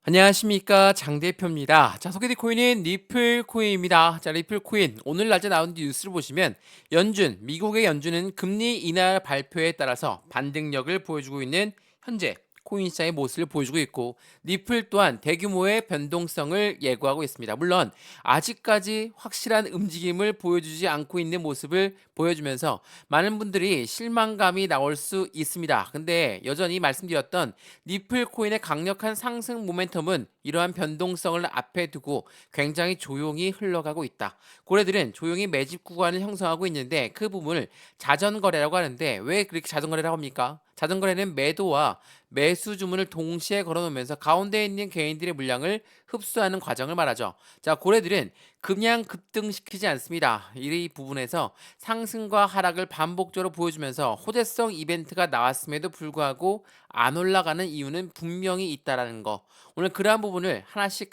안녕하십니까 장 대표입니다. 자, 소개된 코인은 리플 코인입니다. 자, 리플 코인 오늘 낮에 나온 뉴스를 보시면 미국의 연준은 금리 인하 발표에 따라서 반등력을 보여주고 있는 현재 코인 시장의 모습을 보여주고 있고, 리플 또한 대규모의 변동성을 예고하고 있습니다. 물론 아직까지 확실한 움직임을 보여주지 않고 있는 모습을 보여주면서 많은 분들이 실망감이 나올 수 있습니다. 근데 여전히 말씀드렸던 리플 코인의 강력한 상승 모멘텀은 이러한 변동성을 앞에 두고 굉장히 조용히 흘러가고 있다. 고래들은 조용히 매집 구간을 형성하고 있는데 그 부분을 자전거래라고 하는데, 왜 그렇게 자전거래라고 합니까? 자전거래는 매도와 매수 주문을 동시에 걸어놓으면서 가운데 있는 개인들의 물량을 흡수하는 과정을 말하죠. 자, 고래들은 그냥 급등시키지 않습니다. 이 부분에서 상승과 하락을 반복적으로 보여주면서 호재성 이벤트가 나왔음에도 불구하고 안 올라가는 이유는 분명히 있다라는 거, 오늘 그러한 부분을 하나씩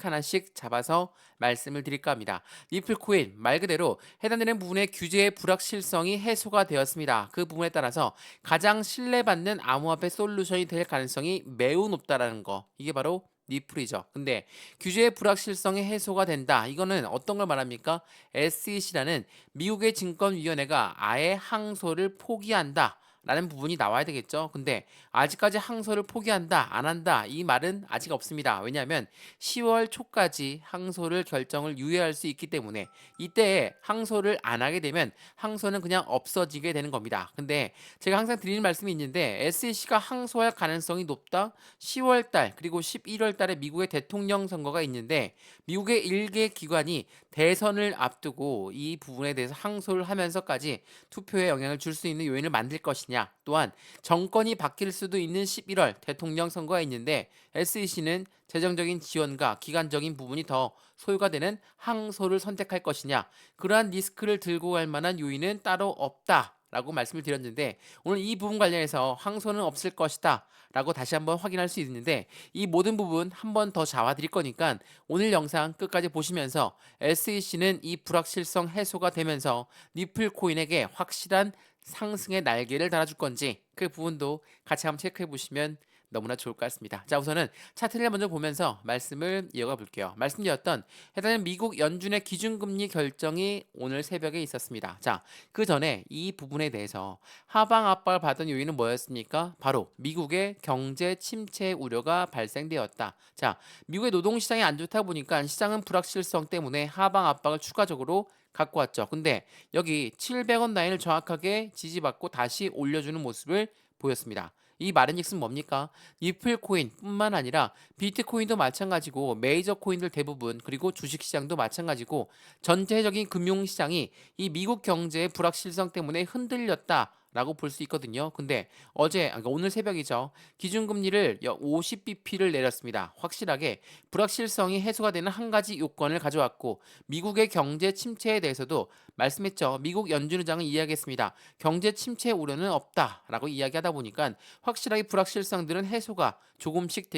잡아서 말씀을 드릴까 합니다. 리플코인 말 그대로 해당되는 부분의 규제의 불확실성이 해소가 되었습니다. 그 부분에 따라서 가장 신뢰받는 암호화폐 솔루션이 될 가능성이 매우 높다라는 거, 이게 바로 리플이죠. 근데 규제의 불확실성이 해소가 된다, 이거는 어떤 걸 말합니까? SEC라는 미국의 증권위원회가 아예 항소를 포기한다 라는 부분이 나와야 되겠죠. 근데 아직까지 항소를 포기한다, 안 한다, 이 말은 아직 없습니다. 왜냐하면 10월 초까지 항소를 결정을 유예할 수 있기 때문에 이때 항소를 안 하게 되면 항소는 그냥 없어지게 되는 겁니다. 근데 제가 항상 드리는 말씀이 있는데, SEC가 항소할 가능성이 높다. 10월 달 그리고 11월 달에 미국의 대통령 선거가 있는데, 미국의 일개 기관이 대선을 앞두고 이 부분에 대해서 항소를 하면서까지 투표에 영향을 줄 수 있는 요인을 만들 것이냐, 또한 정권이 바뀔 수도 있는 11월 대통령 선거가 있는데 SEC는 재정적인 지원과 기간적인 부분이 더 소요가 되는 항소를 선택할 것이냐, 그러한 리스크를 들고 갈 만한 요인은 따로 없다 라고 말씀을 드렸는데, 오늘 이 부분 관련해서 항소는 없을 것이다 라고 다시 한번 확인할 수 있는데, 이 모든 부분 한번 더 잡아 드릴 거니까 오늘 영상 끝까지 보시면서 SEC는 이 불확실성 해소가 되면서 리플 코인에게 확실한 상승의 날개를 달아줄 건지, 그 부분도 같이 한번 체크해 보시면 너무나 좋을 것 같습니다. 자, 우선은 차트를 먼저 보면서 말씀을 이어가 볼게요. 말씀드렸던 해당 미국 연준의 기준금리 결정이 오늘 새벽에 있었습니다. 자, 그 전에 이 부분에 대해서 하방 압박을 받은 요인은 뭐였습니까? 바로 미국의 경제 침체 우려가 발생되었다. 자, 미국의 노동시장이 안 좋다 보니까 시장은 불확실성 때문에 하방 압박을 추가적으로 갖고 왔죠. 근데 여기 700원 라인을 정확하게 지지받고 다시 올려주는 모습을 보였습니다. 이 말인즉슨 뭡니까? 리플 코인뿐만 아니라 비트코인도 마찬가지고 메이저 코인들 대부분, 그리고 주식시장도 마찬가지고 전체적인 금융시장이 이 미국 경제의 불확실성 때문에 흔들렸다 라고 볼 수 있거든요. 근데 그러니까 오늘 새벽이죠. 기준금리를 50bp를 내렸습니다. 확실하게 불확실성이 해소가 되는 한 가지 요건을 가져왔고, 미국의 경제 침체에 대해서도 말씀했죠. 미국 연준의장은 이야기했습니다. 경제 침체 우려는 없다라고 이야기하다 보니까 확실하게 불확실성들은 해소가 조금씩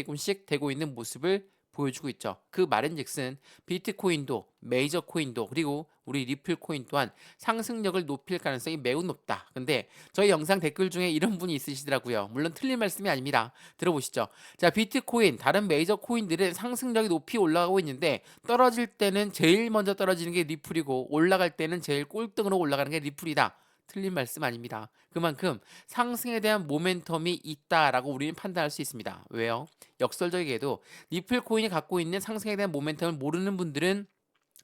되고 있는 모습을 보여주고 있죠. 그 말인즉슨 비트코인도 메이저 코인도 그리고 우리 리플 코인 또한 상승력을 높일 가능성이 매우 높다. 근데 저희 영상 댓글 중에 이런 분이 있으시더라고요. 물론 틀린 말씀이 아닙니다. 들어보시죠. 자, 비트코인 다른 메이저 코인들은 상승력이 높이 올라가고 있는데, 떨어질 때는 제일 먼저 떨어지는 게 리플이고 올라갈 때는 제일 꼴등으로 올라가는 게 리플이다. 틀린 말씀 아닙니다. 그만큼 상승에 대한 모멘텀이 있다라고 우리는 판단할 수 있습니다. 왜요? 역설적이게도 리플 코인이 갖고 있는 상승에 대한 모멘텀을 모르는 분들은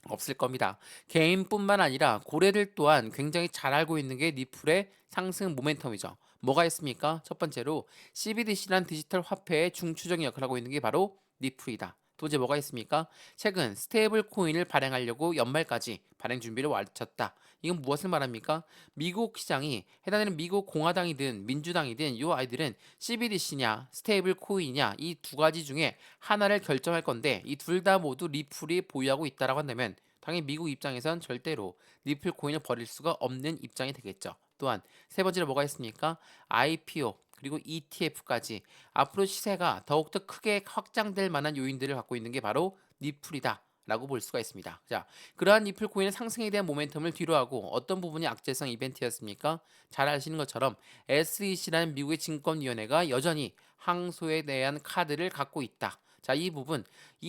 없을 겁니다. 개인뿐만 아니라 고래들 또한 굉장히 잘 알고 있는 게 리플의 상승 모멘텀이죠. 뭐가 있습니까? 첫 번째로 CBDC란 디지털 화폐의 중추적인 역할을 하고 있는 게 바로 리플이다. 또 이제 뭐가 있습니까? 최근 스테이블 코인을 발행하려고 연말까지 발행 준비를 마쳤다. 이건 무엇을 말합니까? 미국 시장이 해당되는 미국 공화당이든 민주당이든 이 아이들은 CBDC냐 스테이블 코인이냐 이 두 가지 중에 하나를 결정할 건데, 이 둘 다 모두 리플이 보유하고 있다라고 한다면 당연히 미국 입장에선 절대로 리플 코인을 버릴 수가 없는 입장이 되겠죠. 또한 세 번째로 뭐가 있습니까? IPO 그리고 ETF까지 앞으로 시세가 더욱더 크게 확장될 만한 요인들을 갖고 있는 게 바로 리플이다 라고 볼 수가 있습니다. 자, 그러한 리플 코인의 상승에 대한 모멘텀을 뒤로하고 어떤 부분이 악재성 이벤트였습니까? 잘 아시는 것처럼 SEC라는 미국의 증권위원회가 여전히 항소에 대한 카드를 갖고 있다. 자, 이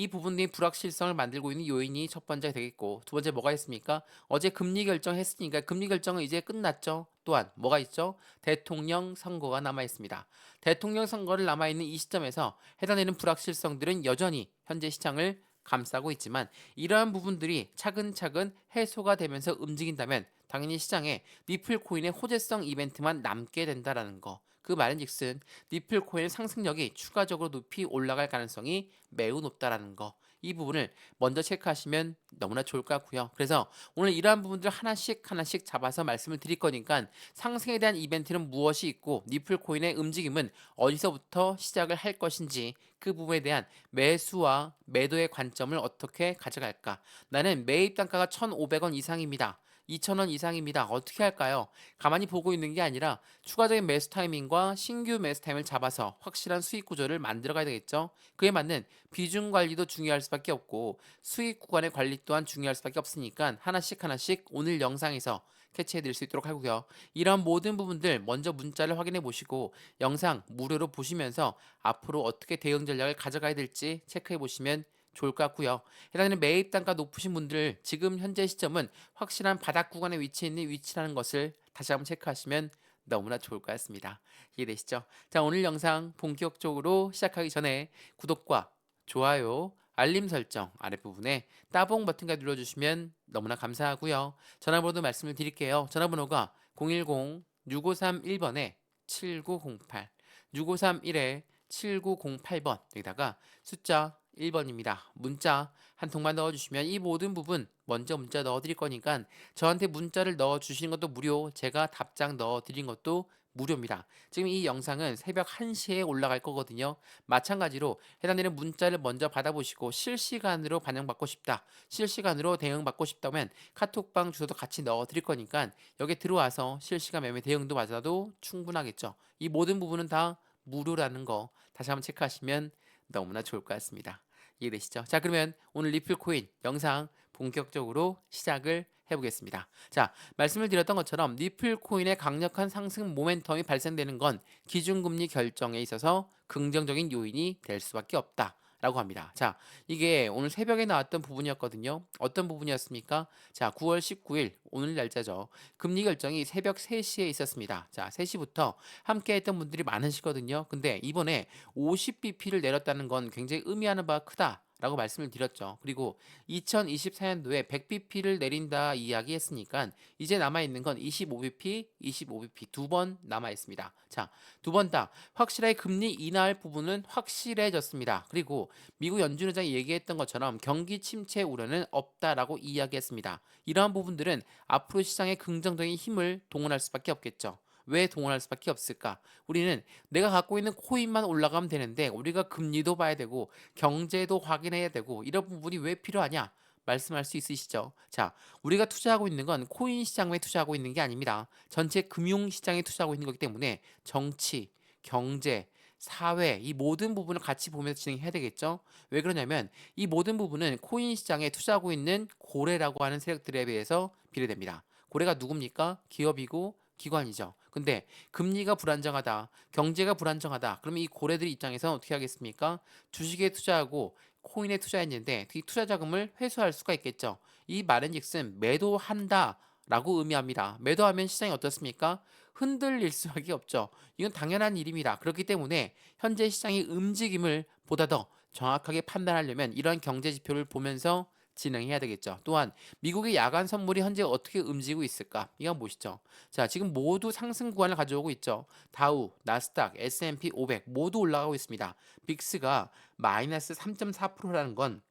부분이 불확실성을 만들고 있는 요인이 첫 번째 되겠고, 두 번째 뭐가 있습니까? 어제 금리 결정했으니까 금리 결정은 이제 끝났죠. 또한 뭐가 있죠? 대통령 선거가 남아 있습니다. 대통령 선거를 남아 있는 이 시점에서 해당되는 불확실성들은 여전히 현재 시장을 감싸고 있지만, 이러한 부분들이 차근차근 해소가 되면서 움직인다면 당연히 시장에 리플 코인의 호재성 이벤트만 남게 된다라는 거. 그 말인즉슨 리플 코인의 상승력이 추가적으로 높이 올라갈 가능성이 매우 높다라는 거. 이 부분을 먼저 체크하시면 너무나 좋을 것 같고요. 그래서 오늘 이러한 부분들 하나씩 하나씩 잡아서 말씀을 드릴 거니까, 상승에 대한 이벤트는 무엇이 있고 리플 코인의 움직임은 어디서부터 시작을 할 것인지, 그 부분에 대한 매수와 매도의 관점을 어떻게 가져갈까. 나는 매입 단가가 1,500원 이상입니다. 2,000원 이상입니다. 어떻게 할까요? 가만히 보고 있는 게 아니라 추가적인 매수 타이밍과 신규 매수 타이밍을 잡아서 확실한 수익 구조를 만들어 가야 되겠죠. 그에 맞는 비중 관리도 중요할 수밖에 없고, 수익 구간의 관리 또한 중요할 수밖에 없으니까 하나씩 하나씩 오늘 영상에서 캐치해 드릴 수 있도록 하고요. 이런 모든 부분들 먼저 문자를 확인해 보시고 영상 무료로 보시면서 앞으로 어떻게 대응 전략을 가져가야 될지 체크해 보시면 좋을 것 같고요. 해당되는 매입 단가 높으신 분들, 지금 현재 시점은 확실한 바닥 구간에 위치해 있는 위치라는 것을 다시 한번 체크하시면 너무나 좋을 것 같습니다. 이해되시죠? 자, 오늘 영상 본격적으로 시작하기 전에 구독과 좋아요, 알림 설정 아랫부분에 따봉 버튼까지 눌러주시면 너무나 감사하고요. 전화번호도 말씀을 드릴게요. 전화번호가 010-6531번에 7908, 6531에 7908번, 여기다가 숫자 1번입니다. 문자 한 통만 넣어주시면 이 모든 부분 먼저 문자 넣어드릴 거니까 저한테 문자를 넣어주시는 것도 무료, 제가 답장 넣어드린 것도 무료입니다. 지금 이 영상은 새벽 1시에 올라갈 거거든요. 마찬가지로 해당되는 문자를 먼저 받아보시고 실시간으로 반영받고 싶다, 실시간으로 대응받고 싶다면 카톡방 주소도 같이 넣어드릴 거니까 여기 들어와서 실시간 매매 대응도 받아도 충분하겠죠. 이 모든 부분은 다 무료라는 거 다시 한번 체크하시면 너무나 좋을 것 같습니다. 이해되시죠? 자, 그러면 오늘 리플 코인 영상 본격적으로 시작을 해보겠습니다. 자, 말씀을 드렸던 것처럼 리플 코인의 강력한 상승 모멘텀이 발생되는 건 기준금리 결정에 있어서 긍정적인 요인이 될 수밖에 없다 라고 합니다. 자, 이게 오늘 새벽에 나왔던 부분이었거든요. 어떤 부분이었습니까? 자, 9월 19일 오늘 날짜죠. 금리 결정이 새벽 3시에 있었습니다. 자, 3시부터 함께 했던 분들이 많으시거든요. 근데 이번에 50bp를 내렸다는 건 굉장히 의미하는 바가 크다 라고 말씀을 드렸죠. 그리고 2024년도에 100bp를 내린다 이야기했으니까 이제 남아있는 건 25bp, 25bp 두 번 남아있습니다. 자, 두 번 다 확실하게 금리 인하할 부분은 확실해졌습니다. 그리고 미국 연준의장이 얘기했던 것처럼 경기 침체 우려는 없다라고 이야기했습니다. 이러한 부분들은 앞으로 시장에 긍정적인 힘을 동원할 수밖에 없겠죠. 왜 동원할 수밖에 없을까? 우리는 내가 갖고 있는 코인만 올라가면 되는데 우리가 금리도 봐야 되고 경제도 확인해야 되고 이런 부분이 왜 필요하냐? 말씀할 수 있으시죠? 자, 우리가 투자하고 있는 건 코인 시장에 투자하고 있는 게 아닙니다. 전체 금융 시장에 투자하고 있는 거기 때문에 정치, 경제, 사회 이 모든 부분을 같이 보면서 진행해야 되겠죠? 왜 그러냐면 이 모든 부분은 코인 시장에 투자하고 있는 고래라고 하는 세력들에 비해서 비례됩니다. 고래가 누굽니까? 기업이고 기관이죠. 근데 금리가 불안정하다, 경제가 불안정하다. 그러면 이 고래들 입장에서 어떻게 하겠습니까? 주식에 투자하고 코인에 투자했는데 이 투자 자금을 회수할 수가 있겠죠. 이 말은즉슨 매도한다 라고 의미합니다. 매도하면 시장이 어떻습니까? 흔들릴 수밖에 없죠. 이건 당연한 일입니다. 그렇기 때문에 현재 시장의 움직임을 보다 더 정확하게 판단하려면 이러한 경제 지표를 보면서 진행해야 되겠죠. 또한 미국의 야간 선물이 현재 어떻게 움직이고 있을까? 이건 보시죠. 자, 지금 모두 상승 구간을 가져오고 있죠. 다우, 나스닥, S&P 500 모두 올라가고 있습니다. 빅스가 마이너스 3.4%라는 건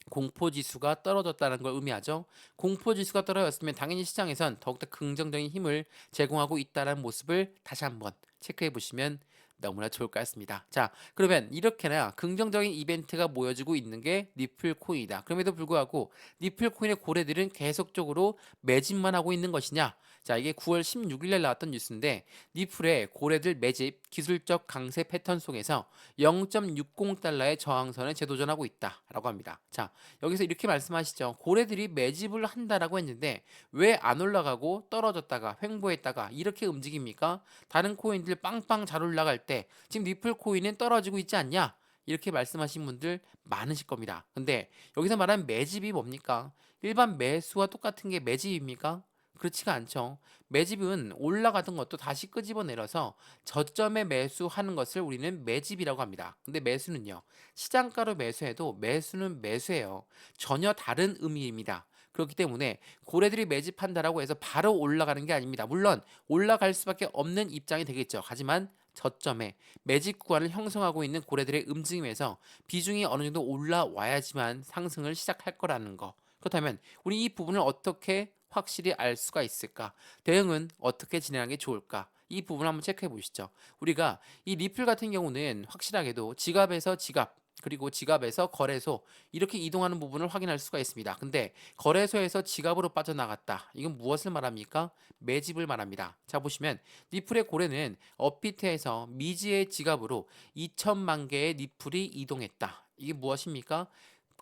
공포지수가 떨어졌다는 걸 의미하죠. 공포지수가 떨어졌으면 당연히 시장에선 더욱더 긍정적인 힘을 제공하고 있다는 모습을 다시 한번 체크해 보시면 너무나 좋을 것 같습니다. 자, 그러면 이렇게나 긍정적인 이벤트가 모여지고 있는 게 리플 코인이다. 그럼에도 불구하고 리플 코인의 고래들은 계속적으로 매집만 하고 있는 것이냐? 자, 이게 9월 16일에 나왔던 뉴스인데 리플의 고래들 매집 기술적 강세 패턴 속에서 0.60달러의 저항선에 재도전하고 있다라고 합니다. 자, 여기서 이렇게 말씀하시죠. 고래들이 매집을 한다라고 했는데 왜 안 올라가고 떨어졌다가 횡보했다가 이렇게 움직입니까? 다른 코인들 빵빵 잘 올라갈 때 지금 리플 코인은 떨어지고 있지 않냐? 이렇게 말씀하신 분들 많으실 겁니다. 근데 여기서 말하는 매집이 뭡니까? 일반 매수와 똑같은 게 매집입니까? 그렇지가 않죠. 매집은 올라가던 것도 다시 끄집어내려서 저점에 매수하는 것을 우리는 매집이라고 합니다. 근데 매수는요, 시장가로 매수해도 매수는 매수예요. 전혀 다른 의미입니다. 그렇기 때문에 고래들이 매집한다라고 해서 바로 올라가는 게 아닙니다. 물론 올라갈 수밖에 없는 입장이 되겠죠. 하지만 저점에 매집 구간을 형성하고 있는 고래들의 움직임에서 비중이 어느 정도 올라와야지만 상승을 시작할 거라는 거. 그렇다면 우리 이 부분을 어떻게 확실히 알 수가 있을까? 대응은 어떻게 진행하는 게 좋을까? 이 부분을 한번 체크해 보시죠. 우리가 이 리플 같은 경우는 확실하게도 지갑에서 지갑, 그리고 지갑에서 거래소 이렇게 이동하는 부분을 확인할 수가 있습니다. 근데 거래소에서 지갑으로 빠져나갔다. 이건 무엇을 말합니까? 매집을 말합니다. 자, 보시면 리플의 고래는 업비트에서 미지의 지갑으로 2천만 개의 리플이 이동했다. 이게 무엇입니까?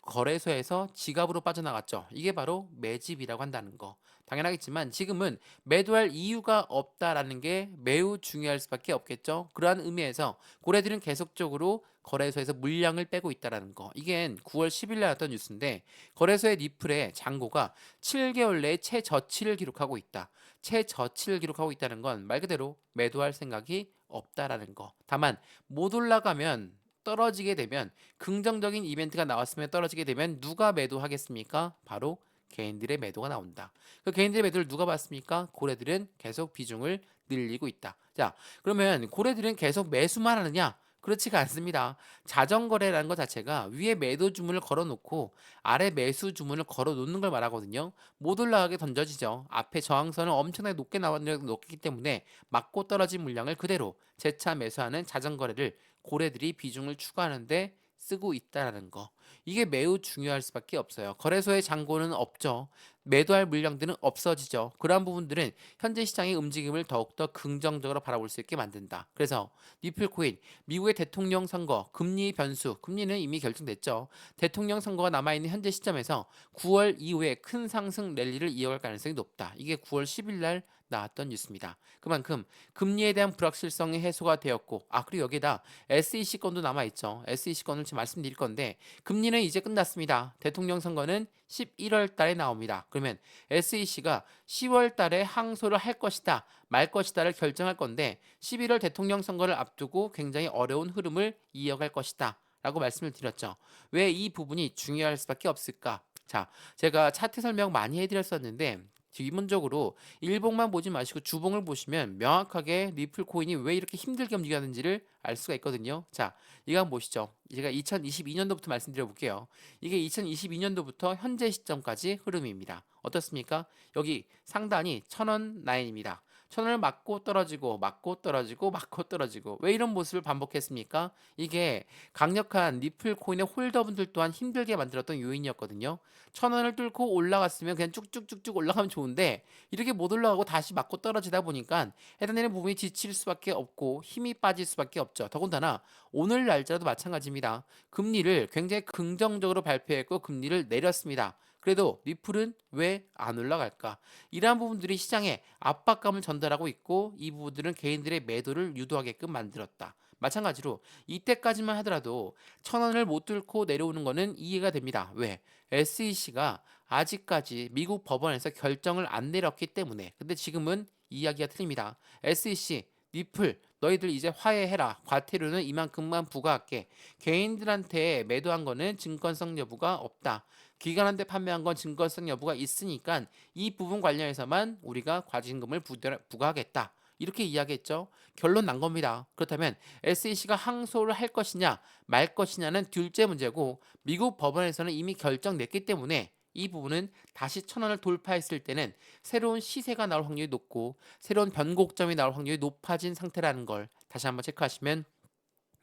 거래소에서 지갑으로 빠져나갔죠. 이게 바로 매집이라고 한다는 거. 당연하겠지만 지금은 매도할 이유가 없다라는 게 매우 중요할 수밖에 없겠죠. 그러한 의미에서 고래들은 계속적으로 거래소에서 물량을 빼고 있다라는 거. 이게 9월 10일 날 나왔던 뉴스인데 거래소의 리플의 잔고가 7개월 내에 최저치를 기록하고 있다. 최저치를 기록하고 있다는 건 말 그대로 매도할 생각이 없다라는 거. 다만 못 올라가면 떨어지게 되면 긍정적인 이벤트가 나왔으면 떨어지게 되면 누가 매도하겠습니까? 바로 개인들의 매도가 나온다. 그 개인들의 매도를 누가 봤습니까? 고래들은 계속 비중을 늘리고 있다. 자, 그러면 고래들은 계속 매수만 하느냐? 그렇지가 않습니다. 자전거래라는 것 자체가 위에 매도 주문을 걸어놓고 아래 매수 주문을 걸어놓는 걸 말하거든요. 못 올라가게 던져지죠. 앞에 저항선을 엄청나게 높게 놓기 때문에 맞고 떨어진 물량을 그대로 재차 매수하는 자전거래를 고래들이 비중을 추가하는데 쓰고 있다는 거. 이게 매우 중요할 수밖에 없어요. 거래소의 잔고는 없죠. 매도할 물량들은 없어지죠. 그러한 부분들은 현재 시장의 움직임을 더욱더 긍정적으로 바라볼 수 있게 만든다. 그래서 리플코인, 미국의 대통령 선거, 금리 변수, 금리는 이미 결정됐죠. 대통령 선거가 남아있는 현재 시점에서 9월 이후에 큰 상승 랠리를 이어갈 가능성이 높다. 이게 9월 10일 날 나왔던 뉴스입니다. 그만큼 금리에 대한 불확실성이 해소가 되었고, 그리고 여기에다 SEC 건도 남아있죠. SEC 건을 지금 말씀드릴 건데, 금리는 이제 끝났습니다. 대통령 선거는 11월 달에 나옵니다. 그러면 SEC가 10월 달에 항소를 할 것이다, 말 것이다를 결정할 건데, 11월 대통령 선거를 앞두고 굉장히 어려운 흐름을 이어갈 것이다. 라고 말씀을 드렸죠. 왜 이 부분이 중요할 수밖에 없을까? 자, 제가 차트 설명 많이 해드렸었는데, 기본적으로 일봉만 보지 마시고 주봉을 보시면 명확하게 리플 코인이 왜 이렇게 힘들게 움직이는지를 알 수가 있거든요. 자, 이거 한번 보시죠. 제가 2022년도부터 말씀드려 볼게요. 이게 2022년도부터 현재 시점까지 흐름입니다. 어떻습니까? 여기 상단이 1000원 라인입니다. 1000원을 맞고 떨어지고 맞고 떨어지고 맞고 떨어지고, 왜 이런 모습을 반복했습니까? 이게 강력한 리플 코인의 홀더분들 또한 힘들게 만들었던 요인이었거든요. 1000원을 뚫고 올라갔으면 그냥 쭉쭉쭉쭉 올라가면 좋은데, 이렇게 못 올라가고 다시 맞고 떨어지다 보니까 해당되는 부분이 지칠 수밖에 없고 힘이 빠질 수밖에 없죠. 더군다나 오늘 날짜도 마찬가지입니다. 금리를 굉장히 긍정적으로 발표했고 금리를 내렸습니다. 그래도 리플은 왜 안 올라갈까? 이러한 부분들이 시장에 압박감을 전달하고 있고, 이 부분들은 개인들의 매도를 유도하게끔 만들었다. 마찬가지로 이때까지만 하더라도 1000원을 못 뚫고 내려오는 거는 이해가 됩니다. 왜? SEC가 아직까지 미국 법원에서 결정을 안 내렸기 때문에. 근데 지금은 이야기가 틀립니다. SEC, 리플, 너희들 이제 화해해라. 과태료는 이만큼만 부과할게. 개인들한테 매도한 거는 증권성 여부가 없다. 기관한테 판매한 건 증권성 여부가 있으니까 이 부분 관련해서만 우리가 과징금을 부과하겠다. 이렇게 이야기했죠. 결론 난 겁니다. 그렇다면 SEC가 항소를 할 것이냐 말 것이냐는 둘째 문제고, 미국 법원에서는 이미 결정냈기 때문에 이 부분은 다시 1000원을 돌파했을 때는 새로운 시세가 나올 확률이 높고 새로운 변곡점이 나올 확률이 높아진 상태라는 걸 다시 한번 체크하시면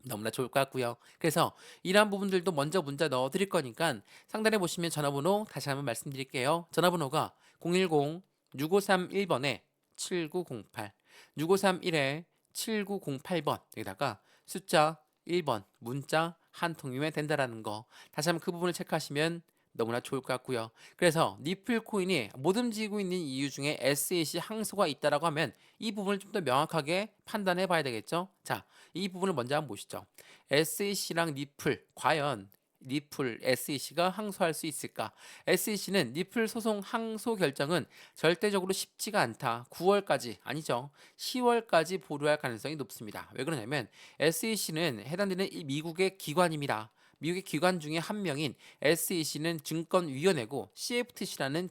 너무나 좋을 것 같고요. 그래서 이러한 부분들도 먼저 문자 넣어 드릴 거니까 상단에 보시면 전화번호 다시 한번 말씀드릴게요. 전화번호가 010-6531번에 7908, 6531에 7908번, 여기다가 숫자 1번 문자 한 통이면 된다라는 거, 다시 한번 그 부분을 체크하시면 너무나 좋을 것 같고요. 그래서 니플 코인이 못 움직이고 있는 이유 중에 SEC 항소가 있다라고 하면 이 부분을 좀 더 명확하게 판단해 봐야 되겠죠. 자, 이 부분을 먼저 한번 보시죠. SEC랑 니플 과연 니플 SEC가 항소할 수 있을까? SEC는 니플 소송 항소 결정은 절대적으로 쉽지가 않다. 9월까지 아니죠. 10월까지 보류할 가능성이 높습니다. 왜 그러냐면 SEC는 해당되는 이 미국의 기관입니다. 미국의 기관 중에 한 명인 SEC는 증권위원회고 CFTC라는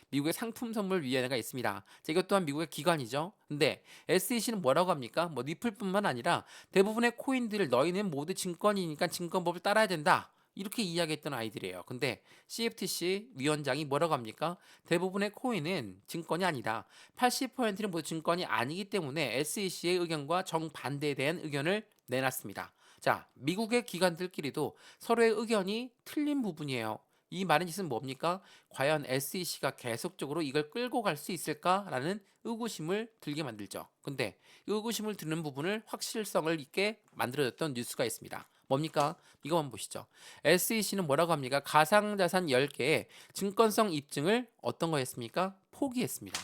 미국의 상품선물위원회가 있습니다. 자, 이것 또한 미국의 기관이죠. 근데 SEC는 뭐라고 합니까? 뭐 니플뿐만 아니라 대부분의 코인들을 너희는 모두 증권이니까 증권법을 따라야 된다. 이렇게 이야기했던 아이들이에요. 근데 CFTC 위원장이 뭐라고 합니까? 대부분의 코인은 증권이 아니다. 80%는 모두 증권이 아니기 때문에 SEC의 의견과 정반대에 대한 의견을 내놨습니다. 자, 미국의 기관들끼리도 서로의 의견이 틀린 부분이에요. 이 말은 뜻은 뭡니까? 과연 SEC가 계속적으로 이걸 끌고 갈 수 있을까라는 의구심을 들게 만들죠. 근데 이 의구심을 드는 부분을 확실성을 있게 만들어졌던 뉴스가 있습니다. 뭡니까? 이거만 보시죠. SEC는 뭐라고 합니까? 가상자산 10개의 증권성 입증을 어떤 거 했습니까? 포기했습니다.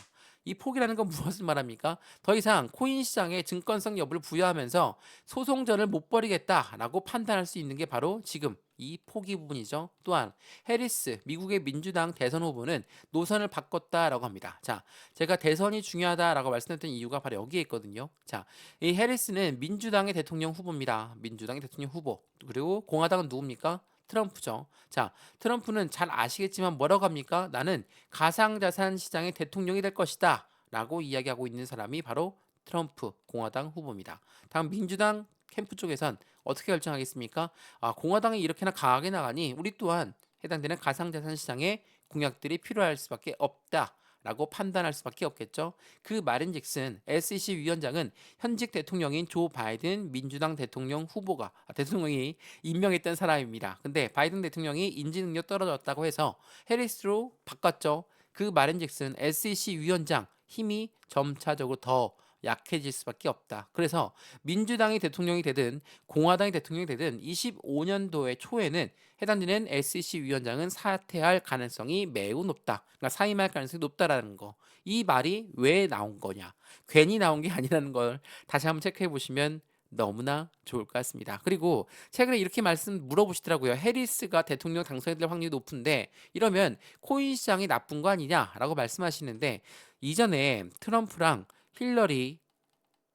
이 포기라는 건 무엇을 말합니까? 더 이상 코인 시장에 증권성 여부를 부여하면서 소송전을 못 벌이겠다라고 판단할 수 있는 게 바로 지금 이 포기 부분이죠. 또한 해리스 미국의 민주당 대선 후보는 노선을 바꿨다라고 합니다. 자, 제가 대선이 중요하다라고 말씀드렸던 이유가 바로 여기에 있거든요. 자, 이 해리스는 민주당의 대통령 후보입니다. 민주당의 대통령 후보. 그리고 공화당은 누굽니까? 트럼프죠. 자, 트럼프는 잘 아시겠지만 뭐라고 합니까? 나는 가상자산 시장의 대통령이 될 것이다. 라고 이야기하고 있는 사람이 바로 트럼프 공화당 후보입니다. 다음 민주당 캠프 쪽에선 어떻게 결정하겠습니까? 아, 공화당이 이렇게나 강하게 나가니 우리 또한 해당되는 가상자산 시장에 공약들이 필요할 수밖에 없다. 라고 판단할 수밖에 없겠죠. 그 말인즉슨 SEC 위원장은 현직 대통령인 조 바이든 민주당 대통령 후보가 대통령이 임명했던 사람입니다. 근데 바이든 대통령이 인지 능력 떨어졌다고 해서 해리스로 바꿨죠. 그 말인즉슨 SEC 위원장 힘이 점차적으로 더 약해질 수밖에 없다. 그래서 민주당이 대통령이 되든 공화당이 대통령이 되든 25년도의 초에는 해당되는 SEC 위원장은 사퇴할 가능성이 매우 높다. 그러니까 사임할 가능성이 높다라는 거. 이 말이 왜 나온 거냐? 괜히 나온 게 아니라는 걸 다시 한번 체크해 보시면 너무나 좋을 것 같습니다. 그리고 최근에 이렇게 말씀 물어보시더라고요. 해리스가 대통령 당선이 될 확률이 높은데 이러면 코인 시장이 나쁜 거 아니냐라고 말씀하시는데 이전에 트럼프랑 힐러리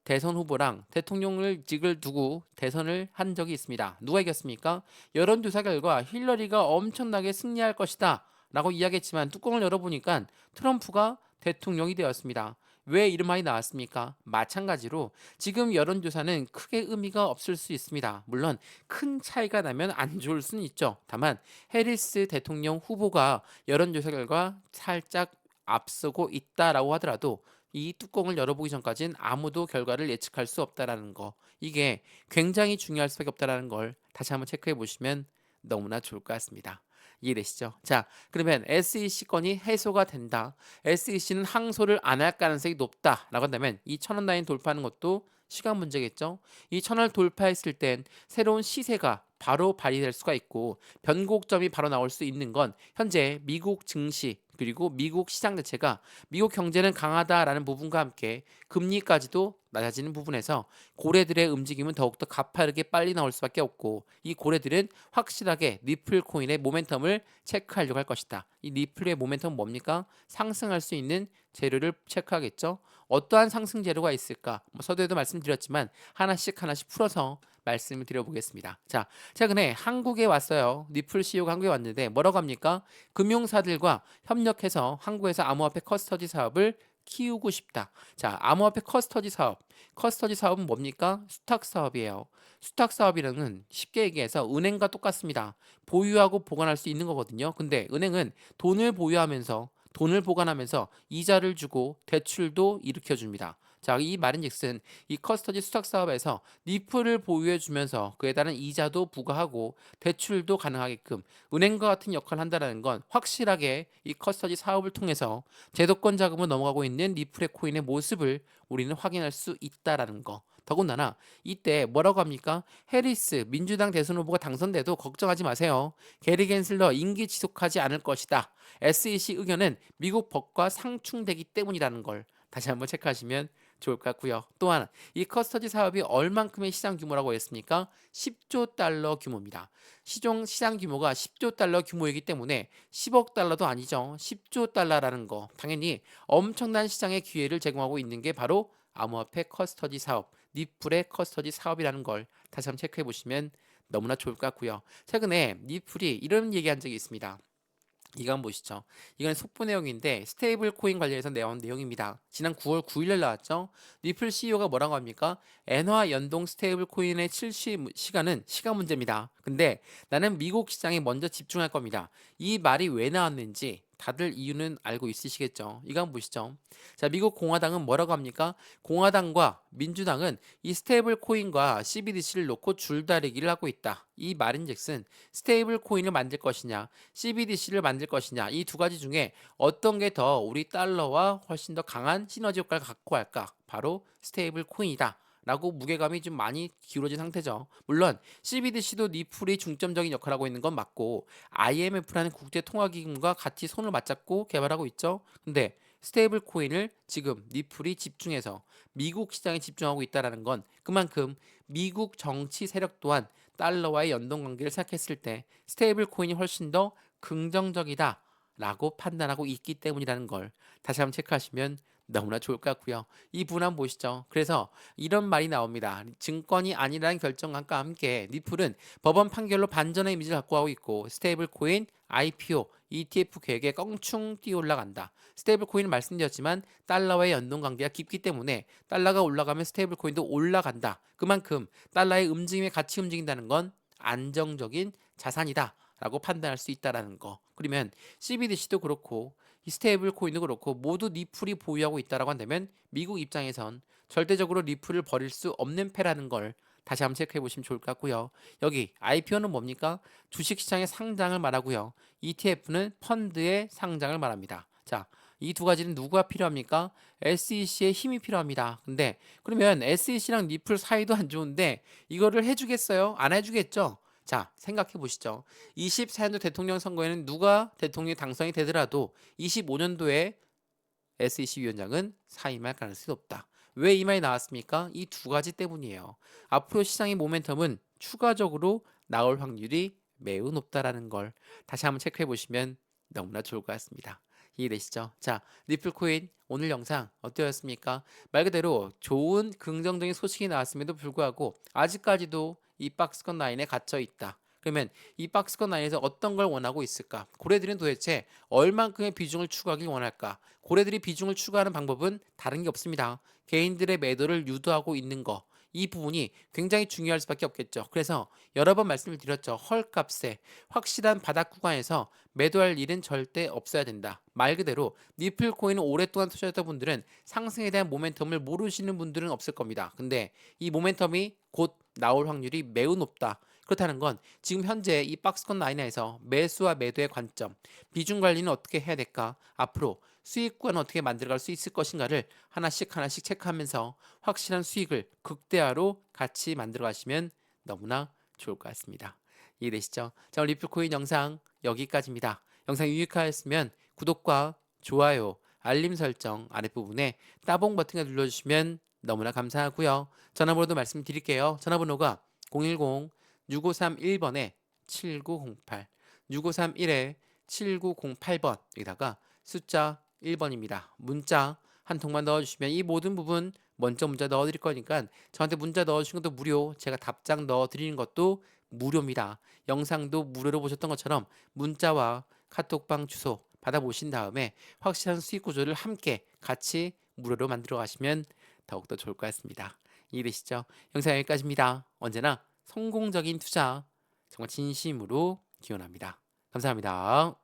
대선 후보랑 대통령을 직을 두고 대선을 한 적이 있습니다. 누가 이겼습니까? 여론조사 결과 힐러리가 엄청나게 승리할 것이다 라고 이야기했지만 뚜껑을 열어보니까 트럼프가 대통령이 되었습니다. 왜 이런 말이 나왔습니까? 마찬가지로 지금 여론조사는 크게 의미가 없을 수 있습니다. 물론 큰 차이가 나면 안 좋을 수는 있죠. 다만 해리스 대통령 후보가 여론조사 결과 살짝 앞서고 있다라고 하더라도 이 뚜껑을 열어보기 전까지는 아무도 결과를 예측할 수 없다라는 거. 이게 굉장히 중요할 수밖에 없다라는 걸 다시 한번 체크해 보시면 너무나 좋을 것 같습니다. 이해되시죠? 자, 그러면 SEC 건이 해소가 된다. SEC는 항소를 안 할 가능성이 높다라고 한다면 이 1,000원 라인 돌파하는 것도 시간 문제겠죠? 이 1,000원을 돌파했을 땐 새로운 시세가 바로 발휘될 수가 있고 변곡점이 바로 나올 수 있는 건 현재 미국 증시 그리고 미국 시장 자체가 미국 경제는 강하다라는 부분과 함께 금리까지도 낮아지는 부분에서 고래들의 움직임은 더욱더 가파르게 빨리 나올 수밖에 없고 이 고래들은 확실하게 리플 코인의 모멘텀을 체크하려고 할 것이다. 이 리플의 모멘텀은 뭡니까? 상승할 수 있는 재료를 체크하겠죠. 어떠한 상승 재료가 있을까? 서두에도 말씀드렸지만 하나씩 풀어서 말씀을 드려보겠습니다. 자, 최근에 한국에 왔어요. 리플 CEO가 한국에 왔는데 뭐라고 합니까? 금융사들과 협력해서 한국에서 암호화폐 커스터디 사업을 키우고 싶다. 자, 암호화폐 커스터디 사업. 커스터디 사업은 뭡니까? 수탁 사업이에요. 수탁 사업이라는 쉽게 얘기해서 은행과 똑같습니다. 보유하고 보관할 수 있는 거거든요. 근데 은행은 돈을 보유하면서 돈을 보관하면서 이자를 주고 대출도 일으켜 줍니다. 자, 이 말인즉슨 이 커스터디 수탁 사업에서 리플을 보유해 주면서 그에 따른 이자도 부과하고 대출도 가능하게끔 은행과 같은 역할을 한다는 건 확실하게 이 커스터디 사업을 통해서 제도권 자금으로 넘어가고 있는 리플의 코인의 모습을 우리는 확인할 수 있다라는 거. 더군다나 이때 뭐라고 합니까? 해리스 민주당 대선 후보가 당선돼도 걱정하지 마세요. 게리 겐슬러 임기 지속하지 않을 것이다. SEC 의견은 미국 법과 상충되기 때문이라는 걸 다시 한번 체크하시면 좋을 것 같고요. 또한 이 커스터디 사업이 얼만큼의 시장 규모라고 했습니까? 10조 달러 규모입니다. 시장 규모가 10조 달러 규모이기 때문에 10억 달러도 아니죠. 10조 달러라는 거 당연히 엄청난 시장의 기회를 제공하고 있는 게 바로 암호화폐 커스터디 사업, 니플의 커스터디 사업이라는 걸 다시 한번 체크해 보시면 너무나 좋을 것 같고요. 최근에 니플이 이런 얘기한 적이 있습니다. 이거 한번 보시죠. 이건 속보 내용인데 스테이블 코인 관련해서 나온 내용입니다. 지난 9월 9일날 나왔죠. 리플 CEO가 뭐라고 합니까? 엔화 연동 스테이블 코인의 출시 시간은 시간 문제입니다. 근데 나는 미국 시장에 먼저 집중할 겁니다. 이 말이 왜 나왔는지 다들 이유는 알고 있으시겠죠. 이거 한번 보시죠. 자, 미국 공화당은 뭐라고 합니까? 공화당과 민주당은 이 스테이블 코인과 CBDC를 놓고 줄다리기를 하고 있다. 이 말인즉슨 스테이블 코인을 만들 것이냐, CBDC를 만들 것이냐, 이 두 가지 중에 어떤 게 더 우리 달러와 훨씬 더 강한 시너지 효과를 갖고 갈까? 바로 스테이블 코인이다. 라고 무게감이 좀 많이 기울어진 상태죠. 물론 CBDC도 니플이 중점적인 역할을 하고 있는 건 맞고 IMF라는 국제통화기금과 같이 손을 맞잡고 개발하고 있죠. 근데 스테이블 코인을 지금 니플이 집중해서 미국 시장에 집중하고 있다는 건 그만큼 미국 정치 세력 또한 달러와의 연동 관계를 생각했을 때 스테이블 코인이 훨씬 더 긍정적이다 라고 판단하고 있기 때문이라는 걸 다시 한번 체크하시면 너무나 좋을 것 같고요. 이 부분 한번 보시죠. 그래서 이런 말이 나옵니다. 증권이 아니라는 결정과 함께 니플은 법원 판결로 반전의 이미지를 갖고 가고 있고 스테이블 코인, IPO, ETF 계획에 껑충 뛰어 올라간다. 스테이블 코인은 말씀드렸지만 달러와의 연동 관계가 깊기 때문에 달러가 올라가면 스테이블 코인도 올라간다. 그만큼 달러의 움직임에 같이 움직인다는 건 안정적인 자산이다. 라고 판단할 수 있다라는 거. 그러면 CBDC도 그렇고 이 스테이블 코인도 그렇고 모두 리플이 보유하고 있다라고 한다면 미국 입장에선 절대적으로 리플을 버릴 수 없는 패라는 걸 다시 한번 체크해 보시면 좋을 것 같고요. 여기 IPO는 뭡니까? 주식시장의 상장을 말하고요. ETF는 펀드의 상장을 말합니다. 자, 이 두 가지는 누구가 필요합니까? SEC의 힘이 필요합니다. 근데 그러면 SEC랑 리플 사이도 안 좋은데 이거를 해주겠어요? 안 해주겠죠? 자, 생각해 보시죠. 24년도 대통령 선거에는 누가 대통령이 당선이 되더라도 25년도에 SEC 위원장은 사임할 가능성이 높다. 왜 이 말이 나왔습니까? 이 두 가지 때문이에요. 앞으로 시장의 모멘텀은 추가적으로 나올 확률이 매우 높다라는 걸 다시 한번 체크해 보시면 너무나 좋을 것 같습니다. 이해되시죠? 자, 리플코인 오늘 영상 어떠셨습니까? 말 그대로 좋은 긍정적인 소식이 나왔음에도 불구하고 아직까지도 이 박스권 라인에 갇혀 있다. 그러면 이 박스권 라인에서 어떤 걸 원하고 있을까? 고래들은 도대체 얼만큼의 비중을 추구하길 원할까? 고래들이 비중을 추구하는 방법은 다른 게 없습니다. 개인들의 매도를 유도하고 있는 거. 이 부분이 굉장히 중요할 수밖에 없겠죠. 그래서 여러 번 말씀을 드렸죠. 헐값에 확실한 바닥 구간에서 매도할 일은 절대 없어야 된다. 말 그대로 니플 코인을 오랫동안 투자했던 분들은 상승에 대한 모멘텀을 모르시는 분들은 없을 겁니다. 근데 이 모멘텀이 곧 나올 확률이 매우 높다. 그렇다는 건 지금 현재 이 박스권 라인에서 매수와 매도의 관점, 비중 관리는 어떻게 해야 될까? 앞으로 수익 구간은 어떻게 만들어갈 수 있을 것인가를 하나씩 하나씩 체크하면서 확실한 수익을 극대화로 같이 만들어 가시면 너무나 좋을 것 같습니다. 이해되시죠? 자, 오늘 리플코인 영상 여기까지입니다. 영상 유익하였으면 구독과 좋아요, 알림 설정 아랫부분에 따봉 버튼을 눌러주시면 너무나 감사하고요. 전화번호도 말씀드릴게요. 전화번호가 010-6531번에 7908, 6531에 7908번 여기다가 숫자 1번입니다. 문자 한 통만 넣어주시면 이 모든 부분 먼저 문자 넣어드릴 거니까 저한테 문자 넣어주신 것도 무료, 제가 답장 넣어드리는 것도 무료입니다. 영상도 무료로 보셨던 것처럼 문자와 카톡방 주소 받아보신 다음에 확실한 수익 구조를 함께 같이 무료로 만들어 가시면 더욱더 좋을 것 같습니다. 이해되시죠? 영상 여기까지입니다. 언제나 성공적인 투자 정말 진심으로 기원합니다. 감사합니다.